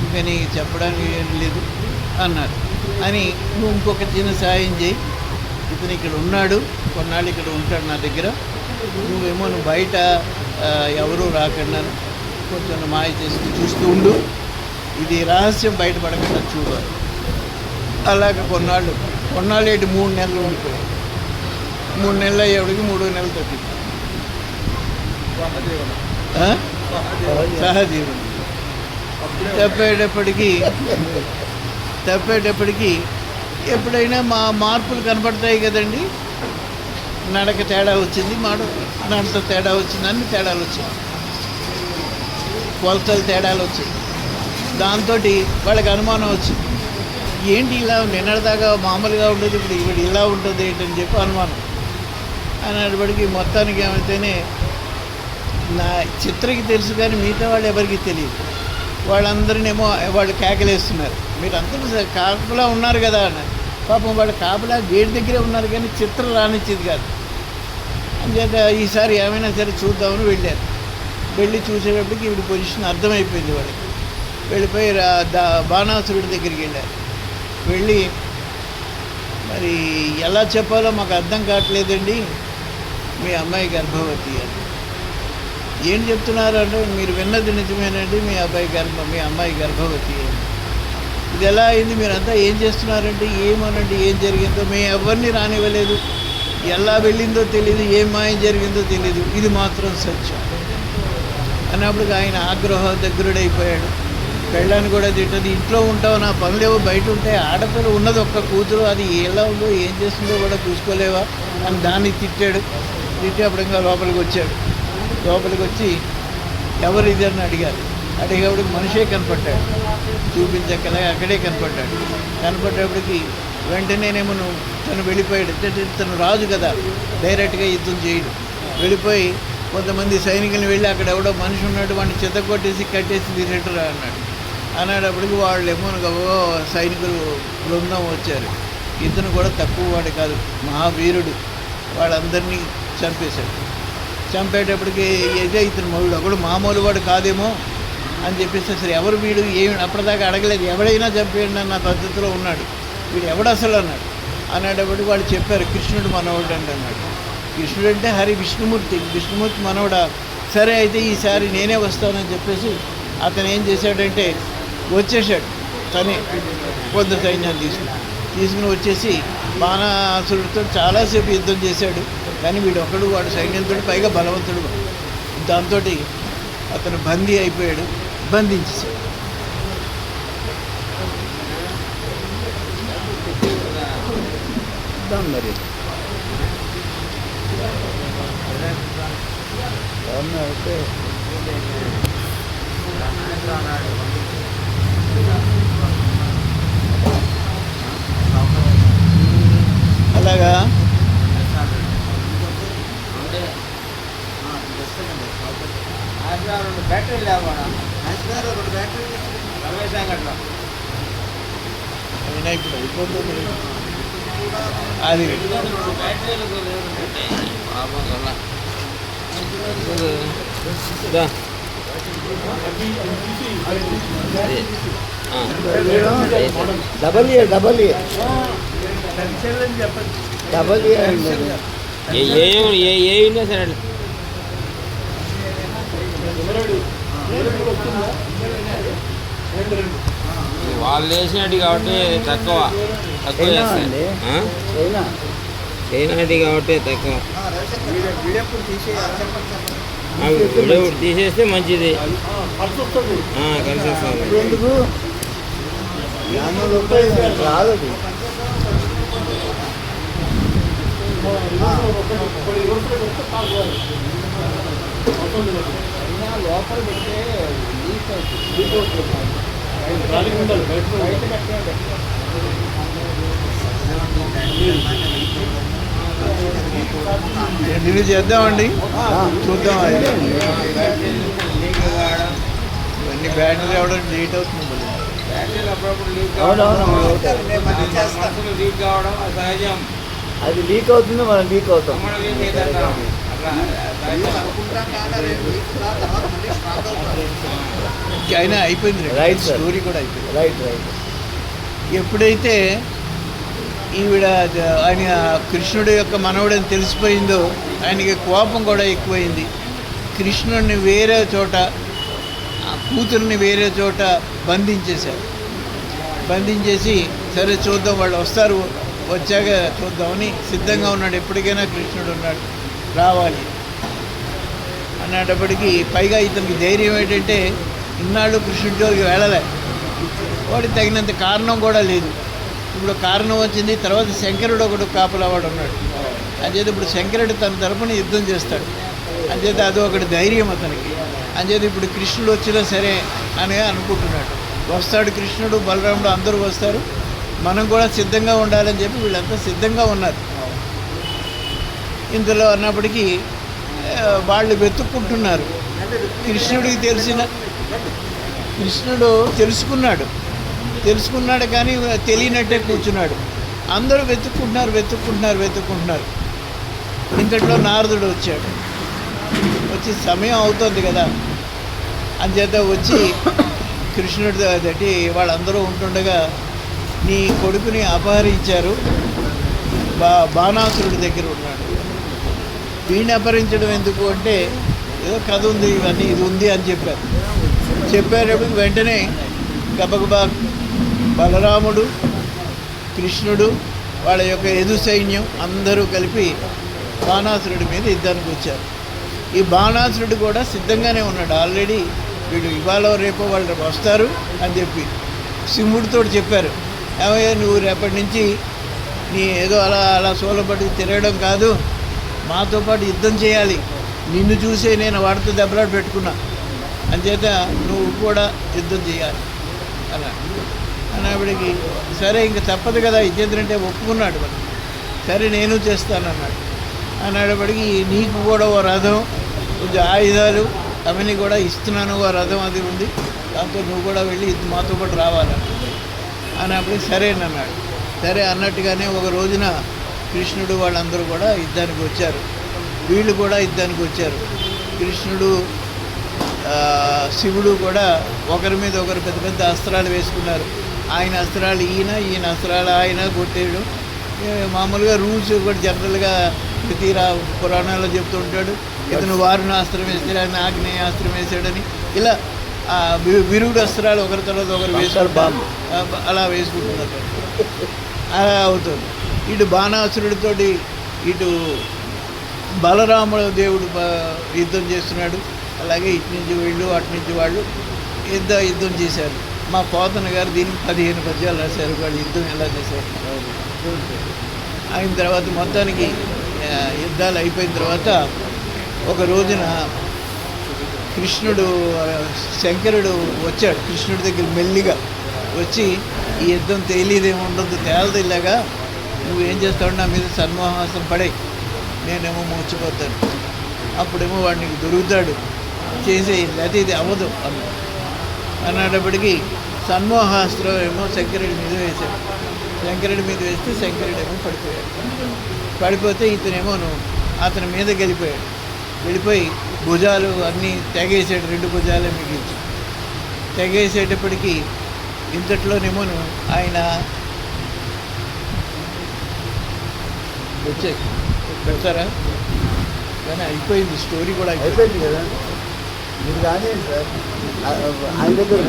ఇంకా నీకు చెప్పడానికి ఏం లేదు అన్నారు. అని నువ్వు ఇంకొక చిన్న సాయం చేయి, ఇతను ఇక్కడ ఉన్నాడు, కొన్నాళ్ళు ఇక్కడ ఉంటాడు నా దగ్గర, నువ్వేమో నువ్వు బయట ఎవరూ రాకుండా కొంచెం మాయ చేసి చూస్తూ ఉండు, ఇది రహస్యం బయటపడకుండా చూడాలి. అలాగ కొన్నాళ్ళు 3 నెలలు ఉండిపోయాయి. 3 నెలలు అయ్యేవాడికి 3 నెలలు తప్పింది. సహజీవనం తప్పేటప్పటికీ ఎప్పుడైనా మార్పులు కనపడతాయి కదండి. నడక తేడా వచ్చింది, నడత తేడా వచ్చింది, అన్ని తేడాలు వచ్చాయి, కొలతలు తేడాలు వచ్చాయి. దాంతో వాళ్ళకి అనుమానం వచ్చింది, ఏంటి ఇలా నిన్నటిదాకా మామూలుగా ఉండదు, ఇప్పుడు ఇలా ఉంటుంది ఏంటని చెప్పి అనుమానం. అనేటప్పటికీ మొత్తానికి ఏమైతేనే నా చిత్రకి తెలుసు కానీ మిగతా వాళ్ళు ఎవరికి తెలియదు. వాళ్ళందరినేమో వాళ్ళు కేకలేస్తున్నారు, మీరు అందరూ కాపులా ఉన్నారు కదా అన్నారు. పాపం వాళ్ళు కాపులా గేట్ దగ్గరే ఉన్నారు కానీ చిత్రం రానిచ్చేది కాదు. అంచేత ఈసారి ఏమైనా సరే చూద్దామని వెళ్ళారు. వెళ్ళి చూసేటప్పటికి ఇప్పుడు పొజిషన్ అర్థమైపోయింది వాళ్ళకి. వెళ్ళిపోయి బాణాసురుడి దగ్గరికి వెళ్ళారు. వెళ్ళి మరి ఎలా చెప్పాలో మాకు అర్థం కావట్లేదండి, మీ అమ్మాయి గర్భవతి అని. ఏం చెప్తున్నారు అంటే, మీరు విన్నది నిజమేనండి, మీ అమ్మాయి గర్భవతి అని. ఇది ఎలా అయింది, మీరంతా ఏం చేస్తున్నారంటే, ఏమోనండి, ఏం జరిగిందో మేము ఎవరిని రానివ్వలేదు, ఎలా వెళ్ళిందో తెలియదు, ఏం మాయం జరిగిందో తెలియదు, ఇది మాత్రం సత్యం అన్నప్పుడు ఆయన దగ్గరుడైపోయాడు. పెళ్ళాన్ని కూడా తింటుంది, ఇంట్లో ఉంటావు, నా పనులేవో బయట ఉంటాయి, ఆడపిల్ల ఉన్నది ఒక్క కూతురు, అది ఎలా ఉందో ఏం చేస్తుందో కూడా చూసుకోలేవా అని దాన్ని తిట్టాడు. తిట్టి అప్పుడు ఇంకా లోపలికి వచ్చాడు. లోపలికి వచ్చి ఎవరు ఇది అని అడిగారు. అడిగేప్పటికి మనిషే కనపడ్డాడు, చూపించక్కలే అక్కడే కనపడ్డాడు. కనపడ్డప్పటికి వెంటనేనేమో తను వెళ్ళిపోయాడు. తను రాజు కదా, డైరెక్ట్గా యుద్ధం చేయడు. వెళ్ళిపోయి కొంతమంది సైనికులను వెళ్ళి అక్కడ ఎవడో మనిషి ఉన్నాడు, వాడిని చెత్తకొట్టేసి కట్టేసి తీరేటరా అన్నాడు. అనేటప్పటికి వాళ్ళేమో సైనికులు బృందం వచ్చారు. ఇతను కూడా తక్కువ వాడు కాదు, మహావీరుడు, వాళ్ళందరినీ చంపేశాడు. చంపేటప్పటికి ఏదో ఇతను మగుడు ఒకడు మామూలు వాడు కాదేమో అని చెప్పేసి అసలు ఎవరు వీడు ఏమి అప్పటిదాకా అడగలేదు, ఎవడైనా చంపేయండి అన్న పద్ధతిలో ఉన్నాడు, వీడు ఎవడు అసలు అన్నాడు. అనేటప్పటికి వాళ్ళు చెప్పారు, కృష్ణుడు మనవడు అండి అన్నాడు. కృష్ణుడు అంటే విష్ణుమూర్తి మనవడా, సరే అయితే ఈసారి నేనే వస్తానని చెప్పేసి అతను ఏం చేశాడంటే వచ్చేసాడు. తనే కొంత సైన్యాన్ని తీసుకుని వచ్చేసి బాణాసురుడితో చాలాసేపు యుద్ధం చేశాడు. కానీ వాడు సైన్యంతో పైగా బలవంతుడు. దాంతో అతను బందీ అయిపోయాడు, బంధించేశాడు. మరి అయితే అలాగా బ్యాటరీ లేవా అయినా ఇప్పుడు అయిపోతుంది అది. డబల్ ఏ సరే వాళ్ళు వేసినట్టు కాబట్టి తక్కువ చేస్తాయి, చేయనట్టు కాబట్టి తక్కువ. తీసేస్తే మంచిది, కలిసి వస్తుంది. రాదు లోపల పెడితే రివ్యూ చేద్దామండి, చూద్దాం. ఇవన్నీ బ్యాటరీ అవడం లేట్ అవుతుంది. బ్యాటరీలు అప్పుడప్పుడు లీక్ కావడం సహజం. అది లీక్ అవుతుంది, మనం లీక్ అవుతాం. అయినా అయిపోయింది Right, sir. స్టోరీ కూడా అయిపోయింది. Right right. ఎప్పుడైతే ఈవిడ ఆయన కృష్ణుడి యొక్క మనవడని తెలిసిపోయిందో ఆయనకి కోపం కూడా ఎక్కువైంది. కృష్ణుడిని వేరే చోట, ఆ కూతుర్ని వేరే చోట బంధించేశారు. బంధించేసి సరే చూద్దాం, వాళ్ళు వస్తారు, వచ్చాక చూద్దామని సిద్ధంగా ఉన్నాడు. ఎప్పటికైనా కృష్ణుడు ఉన్నాడు, రావాలి అన్నప్పటికీ పైగా ఇతనికి ధైర్యం ఏంటంటే ఇన్నాళ్ళు కృష్ణుడి జోలికి వెళ్ళలే, వాడికి తగినంత కారణం కూడా లేదు. ఇప్పుడు కారణం వచ్చింది. తర్వాత శంకరుడు ఒకడు కాపలావాడు ఉన్నాడు. అంచేత ఇప్పుడు శంకరుడు తన తరపున యుద్ధం చేస్తాడు. అంచేత అది ఒకటి ధైర్యం అతనికి. అంచేత ఇప్పుడు కృష్ణుడు వచ్చినా సరే అని అనుకుంటున్నాడు. వస్తాడు కృష్ణుడు, బలరాముడు అందరూ వస్తారు, మనం కూడా సిద్ధంగా ఉండాలని చెప్పి వీళ్ళంతా సిద్ధంగా ఉన్నారు. ఇందులో అన్నప్పటికీ వాళ్ళు వెతుక్కుంటున్నారు. కృష్ణుడికి కృష్ణుడు తెలుసుకున్నాడు కానీ తెలియనట్టే కూర్చున్నాడు. అందరూ వెతుక్కుంటున్నారు. ఇంతట్లో నారదుడు వచ్చాడు. వచ్చి సమయం అవుతుంది కదా అంచేత వచ్చి కృష్ణుడి దగ్గర వాళ్ళందరూ ఉంటుండగా నీ కొడుకుని అపహరించారు, బాణాసురుడి దగ్గర ఉన్నాడు. వీడిని అపహరించడం ఎందుకు అంటే ఏదో కథ ఉంది, ఇవన్నీ ఇది ఉంది అని చెప్పేటప్పుడు వెంటనే గబగబా బలరాముడు, కృష్ణుడు, వాళ్ళ యొక్క ఎదు సైన్యం అందరూ కలిపి బాణాసురుడి మీద యుద్ధానికి వచ్చారు. ఈ బాణాసురుడు కూడా సిద్ధంగానే ఉన్నాడు. ఆల్రెడీ వీడు ఇవాళ రేపో వాళ్ళు వస్తారు అని చెప్పి సింహుడితో చెప్పారు, ఏమయ్యా నువ్వు రేపటి నుంచి నీ ఏదో అలా సోలబడి తిరగడం కాదు, మాతో పాటు యుద్ధం చేయాలి. నిన్ను చూసే నేను వాడితో దెబ్బలాట పెట్టుకున్నా, అంచేత నువ్వు కూడా యుద్ధం చేయాలి అన్నప్పటికీ సరే ఇంక తప్పదు కదా, ఇచ్చేందుకంటే ఒప్పుకున్నాడు. మరి సరే నేను చేస్తానన్నాడు. అన్నప్పటికీ నీకు కూడా ఓ రథం, కొంచెం ఆయుధాలు అవన్నీ కూడా ఇస్తున్నాను, ఓ రథం అది ఉంది, దాంతో నువ్వు కూడా వెళ్ళి మాతో పాటు రావాలన్నాడు. అన్నప్పటికీ సరేనన్నాడు. సరే అన్నట్టుగానే ఒక రోజున కృష్ణుడు వాళ్ళందరూ కూడా యుద్ధానికి వచ్చారు. వీళ్ళు కూడా యుద్ధానికి వచ్చారు. కృష్ణుడు, శివుడు కూడా ఒకరి మీద ఒకరు పెద్ద పెద్ద అస్త్రాలు వేసుకున్నారు. ఆయన అస్త్రాలు ఈయన అస్త్రాలు ఆయన కొట్టేయడం మామూలుగా రూల్స్ కూడా జనరల్గా ప్రతి పురాణాల్లో చెప్తూ ఉంటాడు. ఇతను వారుణ అస్త్రం వేస్తే ఆయన ఆగ్నేయాస్త్రం వేసాడని, ఇలా విరుగుడు అస్త్రాలు ఒకరి తర్వాత ఒకరు వేసుకుంటారు, అలా వేసుకుంటున్నారు. అలా అవుతుంది. ఇటు బాణాసురుడితోటి ఇటు బలరాముడు దేవుడు యుద్ధం చేస్తున్నాడు. అలాగే ఇటు నుంచి వీళ్ళు అటు నుంచి వాళ్ళు యుద్ధం చేశారు. మా పోతన గారు దీనికి 15 పద్యాలు రాశారు, వాళ్ళు యుద్ధం ఎలా చేశారు. అయిన తర్వాత మొత్తానికి యుద్ధాలు అయిపోయిన తర్వాత ఒక రోజున శంకరుడు వచ్చాడు కృష్ణుడి దగ్గర మెల్లిగా వచ్చి, ఈ యుద్ధం ఉండదు తేలదు, ఇలాగా నువ్వేం చేస్తావు, నా మీద సన్మోహాసం పడే, నేనేమో మూర్చిపోతాను, అప్పుడేమో వాడిని దొరుకుతాడు, చేసేయి లేకపోతే ఇది అవ్వదు అన్నప్పటికీ సన్మోహాస్త్రం ఏమో శంకరుడి మీద వేశాడు. శంకరుడి మీద వేస్తే శంకరుడేమో పడిపోతే ఇతనేమో అతని మీద వెళ్ళిపోయి భుజాలు అన్నీ తెగేసాడు. 2 భుజాలే మిగిల్చి తెగేసేటప్పటికీ ఇంతట్లోనేమో ఆయన వచ్చాయి పెడతారా కానీ అయిపోయింది, స్టోరీ కూడా అయిపోయింది కదా. మీరు కానీ సార్ ఆయన దగ్గర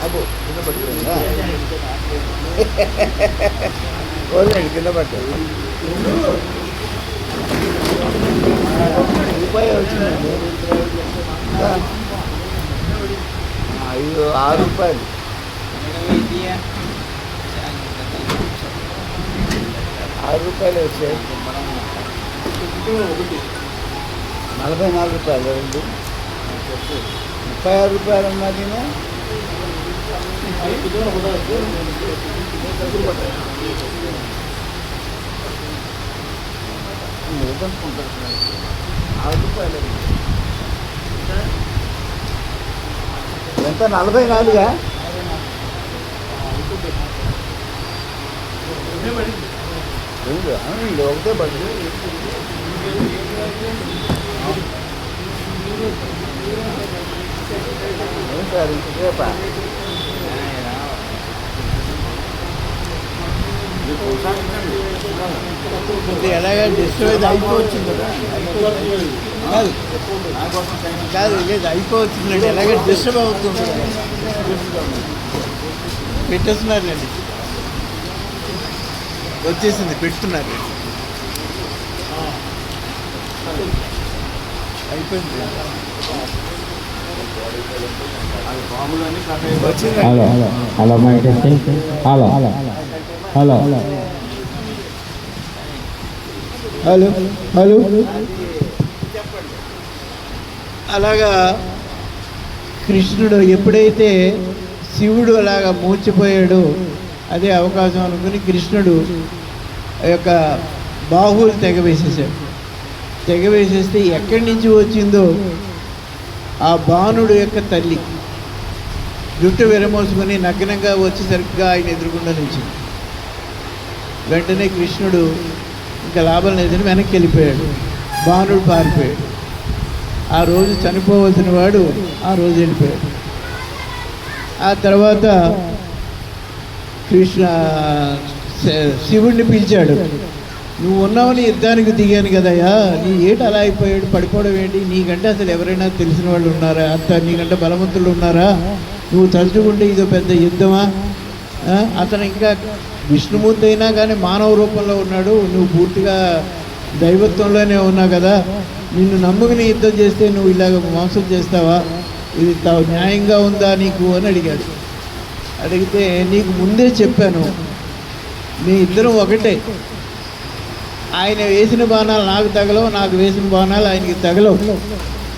అబ్బో కింద పట్టుకుందా కింద పట్టారు. రూపాయి వచ్చిందండి, 6 రూపాయలు. ₹6 వచ్చాయి. 44 రూపాయలు, 2 36 రూపాయలు ఉన్నది. ఏదనుకుంటారు 6 రూపాయలు. ఎంత 44? అవునండి, ఒకటే పడింది. ఏం సార్ ఇంతసేపా? ఎలాగా డిస్టర్బ్ అయిపోవచ్చింది కదా, కాదు కాదు లేదు అయిపోవచ్చిందండి, ఎలాగే డిస్టర్బ్ అవుతుంది కదా. పెట్టేస్తున్నారులేండి, వచ్చేసింది పెడుతున్నారు, అయిపోయింది వచ్చింది. Hello hello mike testing. Hello hello hello hello hello అలాగా కృష్ణుడు ఎప్పుడైతే శివుడు అలాగా మూర్చిపోయాడో అదే అవకాశం అనుకుని కృష్ణుడు ఆ యొక్క బాహువులు తెగవేసేసాడు. తెగవేసేస్తే ఎక్కడి నుంచి వచ్చిందో ఆ బాణుడు యొక్క తల్లి జుట్టు విరమోసుకొని నగ్నంగా వచ్చేసరిగ్గా ఆయన ఎదురుకుండా నిలిచింది. వెంటనే కృష్ణుడు ఇంకా లాభం లేదని వెనక్కి వెళ్ళిపోయాడు, బాణుడు పారిపోయాడు. ఆ రోజు చనిపోవలసిన వాడు ఆ రోజు వెళ్ళిపోయాడు. ఆ తర్వాత శివుడిని పిలిచాడు, నువ్వు ఉన్నావని యుద్ధానికి దిగాను కదయ్యా, నీ ఏటి అలా అయిపోయాడు, పడిపోవడం ఏంటి, నీకంటే అసలు ఎవరైనా తెలిసిన వాళ్ళు ఉన్నారా, అంత నీకంటే బలవంతులు ఉన్నారా, నువ్వు తలుచుకుంటే ఇదో పెద్ద యుద్ధమా, అతను ఇంకా విష్ణుమూర్తి అయినా కానీ మానవ రూపంలో ఉన్నాడు, నువ్వు పూర్తిగా దైవత్వంలోనే ఉన్నావు కదా, నిన్ను నమ్ముకుని యుద్ధం చేస్తే నువ్వు ఇలాగ మోసం చేస్తావా, ఇది న్యాయంగా ఉందా నీకు అని అడిగాడు. అడిగితే నీకు ముందే చెప్పాను, మీ ఇద్దరం ఒకటే, ఆయన వేసిన బాణాలు నాకు తగలవు, నాకు వేసిన బాణాలు ఆయనకి తగలవు,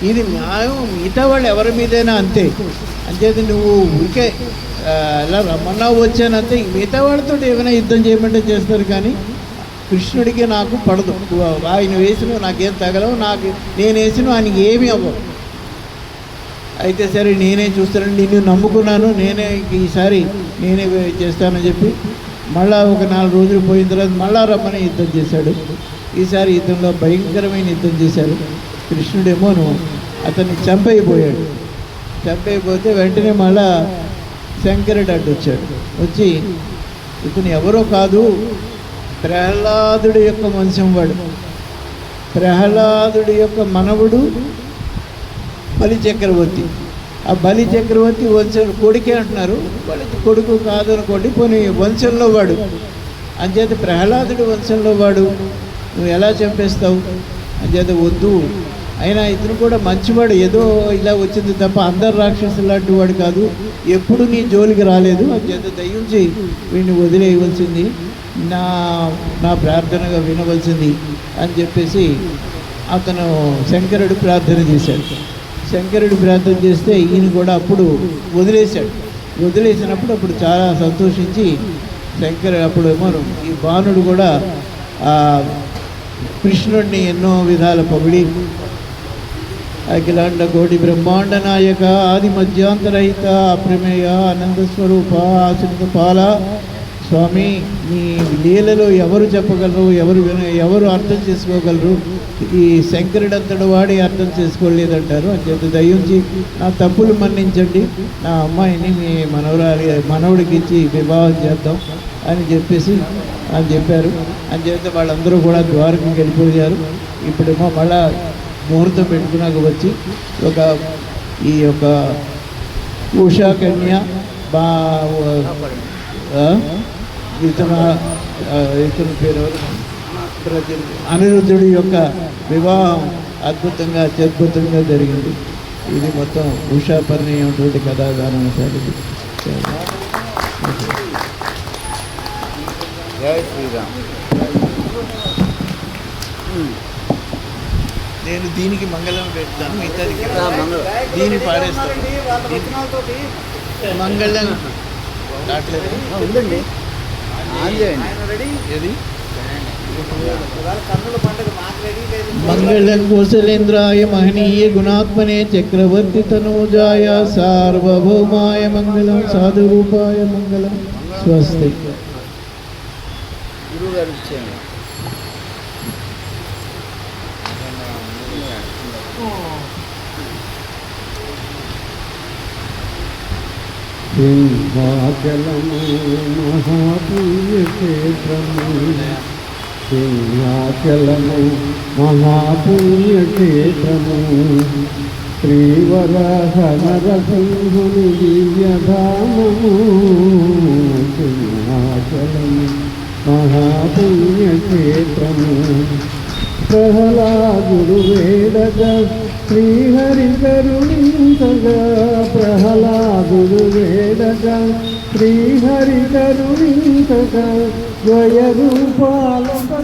ఇది న్యాయం, మిగతా వాళ్ళు ఎవరి మీదైనా అంతే, అంచేది నువ్వు ఊరికే ఇలా రమ్మన్నావు వచ్చానంతే, మిగతా వాళ్ళతో ఏమైనా యుద్ధం చేయమంటే చేస్తారు, కానీ కృష్ణుడికి నాకు పడదు, ఆయన వేసిన నాకేం తగలవు, నాకు నేను వేసిన ఆయనకి ఏమీ అవ్వవు. అయితే సరే నేనే చూస్తాను, నిన్ను నమ్ముకున్నాను, నేనే ఈసారి నేనే చేస్తానని చెప్పి మళ్ళా ఒక 4 రోజులు పోయిన తర్వాత మళ్ళా రమ్మని యుద్ధం చేశాడు. ఈసారి యుద్ధంలో భయంకరమైన యుద్ధం చేశాడు. కృష్ణుడేమోను అతన్ని చంపైపోయాడు. చంపైపోతే వెంటనే మళ్ళా శంకరుడు అడ్డొచ్చాడు. వచ్చి ఇతను ఎవరో కాదు, ప్రహ్లాదుడి యొక్క వంశం వాడు, ప్రహ్లాదుడి యొక్క మనవుడు బలి చక్రవర్తి. ఆ బలి చక్రవర్తి వంశం కొడుకే అంటున్నారు, వాళ్ళకి కొడుకు కాదు అనుకోండి, పోనీ వంశంలో వాడు, అంచేత ప్రహ్లాదుడి వంశంలో వాడు, నువ్వు ఎలా చంపేస్తావు, అంచేత వద్దు. అయినా ఇతను కూడా మంచివాడు, ఏదో ఇలా వచ్చింది తప్ప అందరు రాక్షసులు లాంటి వాడు కాదు, ఎప్పుడు నీ జోలికి రాలేదు, అంచేత దయించి వీడిని వదిలేయవలసింది, నా ప్రార్థనగా వినవలసింది అని చెప్పేసి అతను శంకరుడు ప్రార్థన చేశాడు. శంకరుడు ప్రార్థన చేస్తే ఈయన కూడా అప్పుడు వదిలేశాడు. వదిలేసినప్పుడు అప్పుడు చాలా సంతోషించి శంకరుడు అప్పుడు ఏమో ఈ బాణుడు కూడా కృష్ణుడిని ఎన్నో విధాల పొగిడి, అఖిలాండ కోటి బ్రహ్మాండ నాయక ఆది మధ్యాంతరహిత అప్రమేయ ఆనంద స్వరూప ఆశ్రిత పాల స్వామి, నీ లీలలో ఎవరు చెప్పగలరు, ఎవరు అర్థం చేసుకోగలరు, ఈ శంకరుడు అంతటి వాడి అర్థం చేసుకోలేదంటారు. అని చెప్పి దయించి నా తప్పులు మన్నించండి, నా అమ్మాయిని మీ మనవడికి ఇచ్చి వివాహం చేద్దాం అని చెప్పేసి అని చెప్పారు. అని చెప్తే వాళ్ళందరూ కూడా ద్వారకకి వెళ్ళిపోయారు. ఇప్పుడేమో మళ్ళా ముహూర్తం పెట్టుకున్నాక వచ్చి ఈ యొక్క ఉషా కన్య ఇతని పేరు అనిరుద్ధుడి యొక్క వివాహం అద్భుతంగా జరిగింది. ఇది మొత్తం ఉషా పరిణయమైనటువంటి కథాగానం సార్. ఇది జై శ్రీరామ్. నేను దీనికి మంగళం పెడతాను, మిగతాది దీన్ని పాడేస్తాను. మంగళం రావట్లేదు ఉందండి, ఆన్ చేయండి. ఏది ఇవాళ కన్నుల పండుగ మాకు రెడీ లేదు. మంగళం కోసలేంద్రాయ మహనీయ గుణాత్మనే చక్రవర్తి తనూజాయ సార్వభౌమాయ మంగళం సాధురూపాయ మంగళం స్వస్తి. గురువు గారు ఇచ్చేయండి. సింహాచలము మహాపుణ్యక్షేత్రము సింహాచలము మహాపుణ్యక్షేత్రము శ్రీవరాహ నరసింహుని దివ్యధామము సింహాచలము మహాపుణ్యక్షేత్రము ప్రహ్లాదుడు వేడగా శ్రీహరి కరుణించగా ప్రహ్లాదుడు వేడగా శ్రీహరి కరుణించగా ద్వయ రూపాలతో